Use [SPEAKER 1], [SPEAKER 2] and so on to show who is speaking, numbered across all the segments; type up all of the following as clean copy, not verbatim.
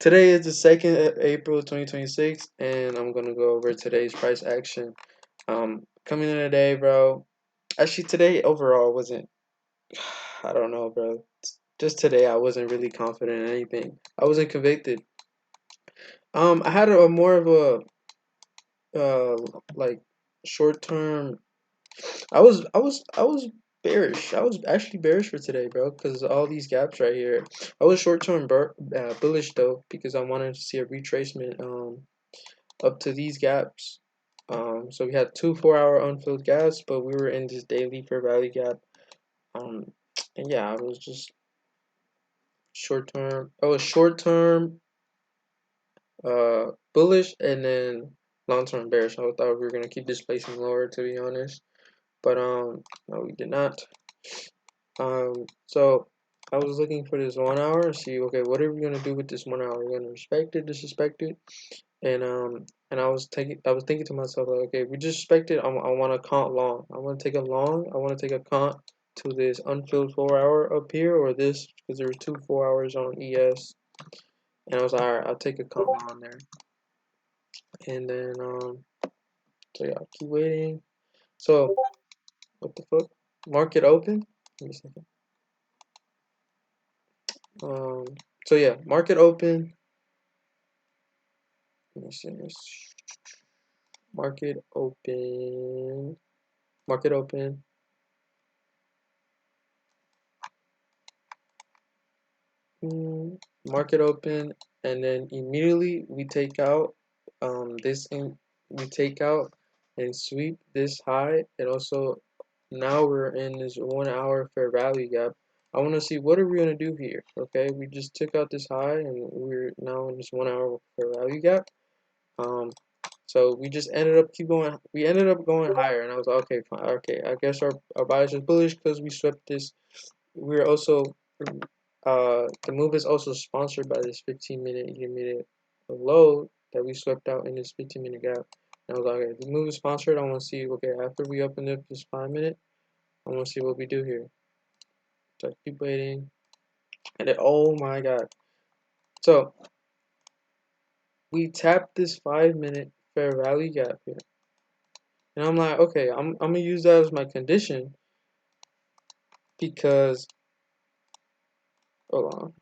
[SPEAKER 1] Today is the 2nd of April 2026, and I'm gonna go over today's price action. Coming in today, bro. Actually, today overall wasn't. I don't know, bro. Just today, I wasn't really confident in anything. I wasn't convicted. I had a more of a like short term. I was bearish. I was actually bearish for today, bro, because all these gaps right here. I was short term bullish though because I wanted to see a retracement up to these gaps. So we had two 4-hour unfilled gaps, but we were in this daily fair value gap. Um, and yeah, I was just short term. I was short term bullish and then long term bearish. I thought we were gonna keep displacing lower, to be honest, but no, we did not. So I was looking for this 1 hour and see, okay, what are we gonna do with this 1 hour? We're gonna respect it, disrespect it, and I was thinking to myself like, okay, we disrespect it. I want to count long. I want to take a long. I want to take a count to this unfilled 4-hour up here or this because there's two 4 hours on ES, and I was like, all right, I'll take a count on there, and then so yeah, keep waiting. So what the fuck? Market open. Give me a second. Um, so yeah, market open. Let me see this. Market open. Market open. Market open, and then immediately we take out this in we take out and sweep this high, and also now we're in this 1 hour fair value gap. I want to see what are we gonna do here. Okay, we just took out this high and we're now in this 1 hour fair value gap. um so we just ended up we ended up going higher, and I was like, okay, fine, okay, I guess our bias is bullish because we swept this. We're also the move is also sponsored by this 15-minute intermediate low that we swept out in this 15-minute gap. And I was like, okay, the move is sponsored. I want to see, okay, after we open up this 5 minute, I want to see what we do here. So I keep waiting, and then oh my god, so we tapped this 5 minute fair value gap here, and I'm like, okay, I'm gonna use that as my condition because hold on.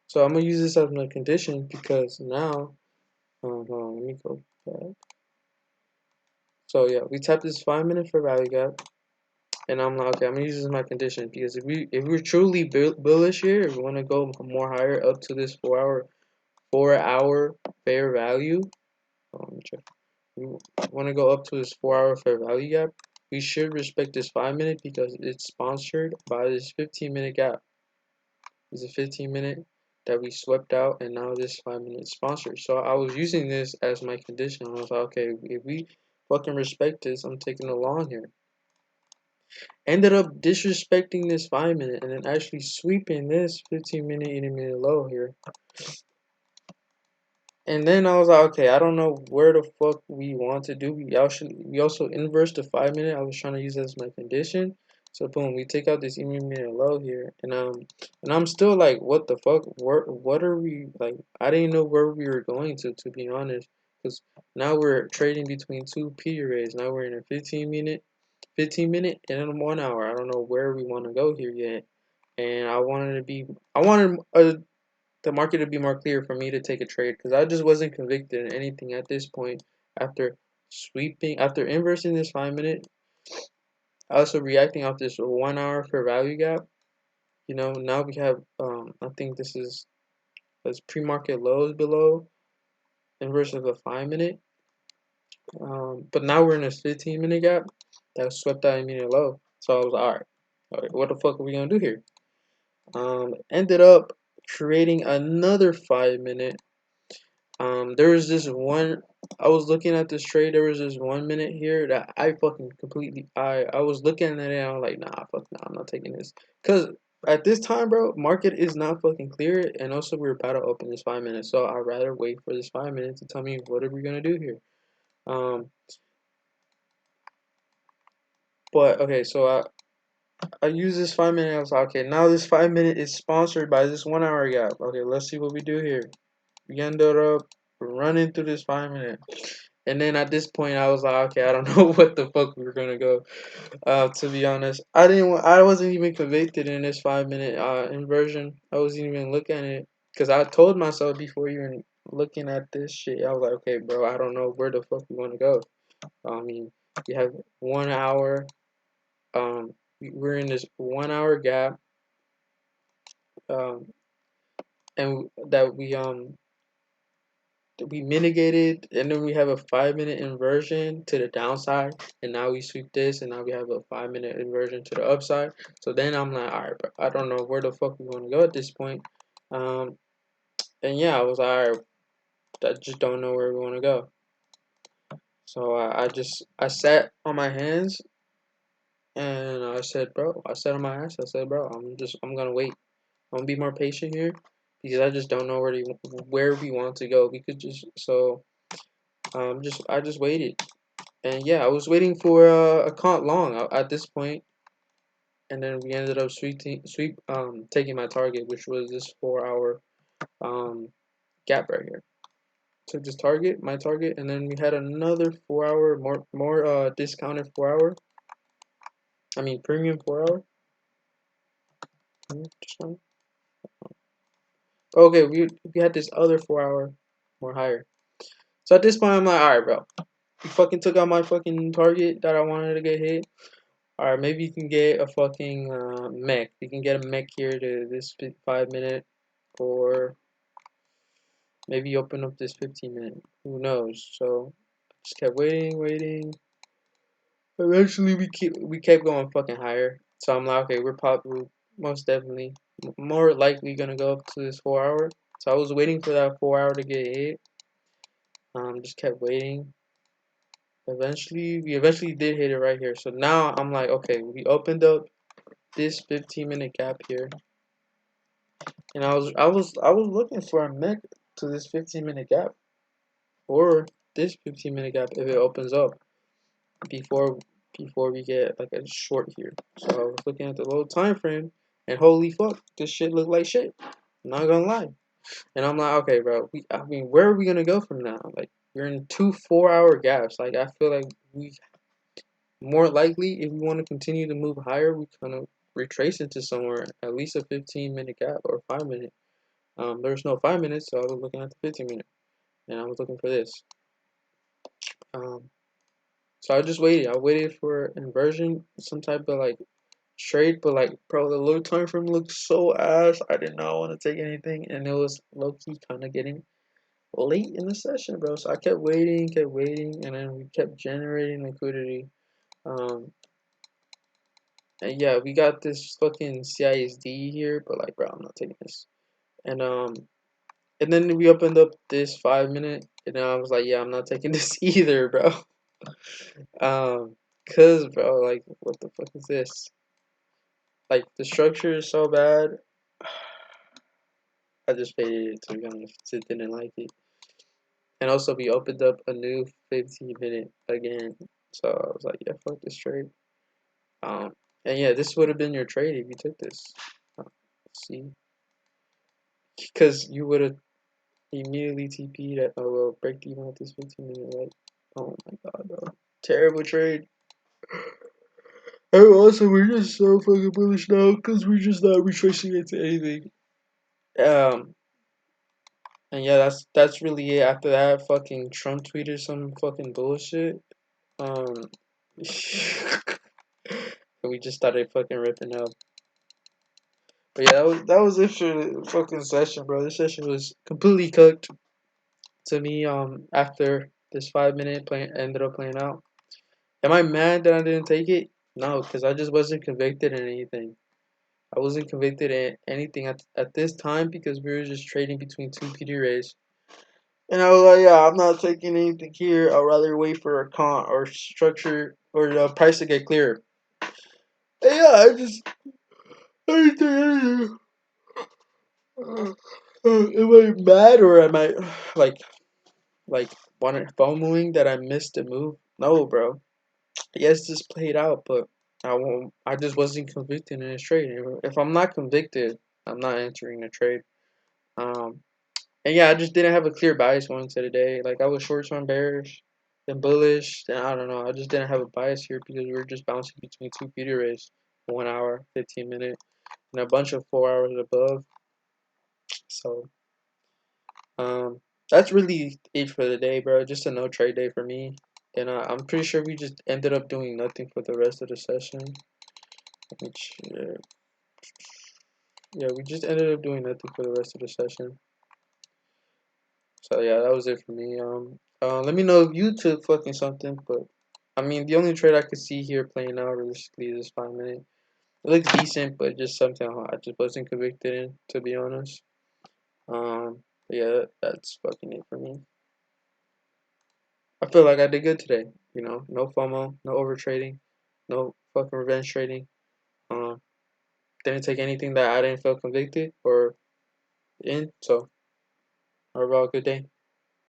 [SPEAKER 1] So I'm gonna use this as my condition because now, hold on, let me go back. So yeah, we tapped this 5 minute fair value gap, and I'm like, okay, I'm gonna use this as my condition because if we're truly bullish here, if we want to go more higher up to this 4 hour fair value, let me check. We want to go up to this 4 hour fair value gap. We should respect this 5 minute because it's sponsored by this 15-minute gap. It's a 15-minute that we swept out, and now this 5 minute sponsored. So I was using this as my condition. I was like, okay, if we fucking respect this, I'm taking a long here. Ended up disrespecting this 5 minute and then actually sweeping this 15-minute intermediate low here. And then I was like, okay, I don't know where the fuck we want to do. We also inverse the 5 minute. I was trying to use that as my condition. So boom, we take out this intermediate low here, and I'm still like, what the fuck? What are we like? I didn't know where we were going to be honest, because now we're trading between two periods. Now we're in a 15 minute and in 1 hour. I don't know where we want to go here yet, and I wanted the market to be more clear for me to take a trade because I just wasn't convicted in anything at this point after after inversing this 5 minute, also reacting off this 1 hour fair value gap. Now we have I think this is as pre-market lows below inverse of the 5 minute. But now we're in this 15-minute gap that swept that immediate low. So I was like, all right, what the fuck are we gonna do here? Ended up creating another 5 minute. There was this one. I was looking at this trade. There was this 1 minute here that I fucking completely. I was looking at it and I was like, nah, fuck, nah, I'm not taking this. Cause at this time, bro, market is not fucking clear, and also we're about to open this 5 minutes. So I'd rather wait for this 5 minutes to tell me what are we gonna do here. Um, but okay, so I use this 5 minute. I was like, okay, now this 5 minute is sponsored by this 1 hour gap. Okay, let's see what we do here. We ended up running through this 5 minute. And then at this point, I was like, okay, I don't know what the fuck we were gonna go. To be honest, I wasn't even convicted in this 5 minute inversion. I wasn't even looking at it because I told myself before even looking at this shit, I was like, okay, bro, I don't know where the fuck we want to go. I mean, we have 1 hour. We're in this 1 hour gap. Um, and that we mitigated, and then we have a 5 minute inversion to the downside, and now we sweep this, and now we have a 5 minute inversion to the upside. So then I'm like, all right, but I don't know where the fuck we want to go at this point. Um, and yeah, I was like, all right, I just don't know where we want to go. So I sat on my hands, and I sat on my ass. I said, bro, I'm gonna wait. I'm gonna be more patient here because I just don't know where we want to go. We could just so I just waited. And yeah, I was waiting for a comp long at this point, and then we ended up taking my target, which was this 4 hour gap right here. Took this target, my target, and then we had another 4 hour more discounted 4 hour. I mean premium 4 hour. Discount. Okay, we had this other 4 hour more higher. So at this point, I'm like, all right, bro, you fucking took out my fucking target that I wanted to get hit. Alright, maybe you can get a fucking mech. You can get a mech here to this 5 minute, or maybe open up this 15 minute. Who knows? So just kept waiting. Eventually, we kept going fucking higher. So I'm like, okay, we're most definitely more likely gonna go up to this 4 hour. So I was waiting for that 4 hour to get hit. Just kept waiting. We eventually did hit it right here. So now I'm like, okay, we opened up this 15 minute gap here. And I was looking for a mech to this 15 minute gap, or this 15 minute gap if it opens up before before we get like a short here. So I was looking at the low time frame, and holy fuck, this shit looked like shit. I'm not gonna lie. And I'm like, okay, bro. I mean, where are we gonna go from now? Like we're in 2 4 hour gaps. Like I feel like we more likely if we want to continue to move higher, we kind of retrace into somewhere at least a 15 minute gap or 5 minute. There's no 5 minutes, so I was looking at the 15 minute, and I was looking for this. Um, so I just waited. I waited for inversion, some type of like trade, but like, bro, the low time frame looked so ass. I did not want to take anything, and it was low key kind of getting late in the session, bro. So I kept waiting, and then we kept generating liquidity. Um, and yeah, we got this fucking CISD here, but like, bro, I'm not taking this. And then we opened up this 5 minute, and I was like, yeah, I'm not taking this either, bro. Cause bro, like, what the fuck is this? Like, the structure is so bad. I just faded it, to be honest. Just didn't like it. And also, we opened up a new 15 minute again. So I was like, yeah, fuck this trade. Um, and yeah, this would have been your trade if you took this. See, because you would have immediately TP'd at, oh well, break even at this 15 minute, right? Oh my god, bro. Terrible trade. And also, we're just so fucking bullish now because we're just not retracing into anything. Um, and yeah, that's really it. After that, fucking Trump tweeted some fucking bullshit. Um, and we just started fucking ripping up. But yeah, that was it for the fucking session, bro. This session was completely cooked to me. After this 5 minute play ended up playing out. Am I mad that I didn't take it? No, because I just wasn't convicted in anything. I wasn't convicted in anything at this time because we were just trading between two PD rays. And I was like, yeah, I'm not taking anything here. I'd rather wait for a con or structure or the price to get clearer. And yeah, I didn't take anything. Am I mad or am I like wanted FOMOing that I missed a move? No, bro. Yes, this played out, but I just wasn't convicted in this trade. If I'm not convicted, I'm not entering the trade. Um, and yeah, I just didn't have a clear bias going into the day. Like I was short term bearish, then bullish, then I don't know. I just didn't have a bias here because we were just bouncing between two beauty rays, 1 hour, 15 minute, and a bunch of 4 hours above. So that's really it for the day, bro. Just a no trade day for me. And I'm pretty sure we just ended up doing nothing for the rest of the session. Which, yeah, we just ended up doing nothing for the rest of the session. So yeah, that was it for me. Let me know if you took fucking something, but I mean, the only trade I could see here playing out realistically is 5 minute. It looks decent, but just something I just wasn't convicted in, to be honest. Yeah, that's fucking it for me. I feel like I did good today. You know, no FOMO, no over trading, no fucking revenge trading. Um, didn't take anything that I didn't feel convicted or in. So, have a good day.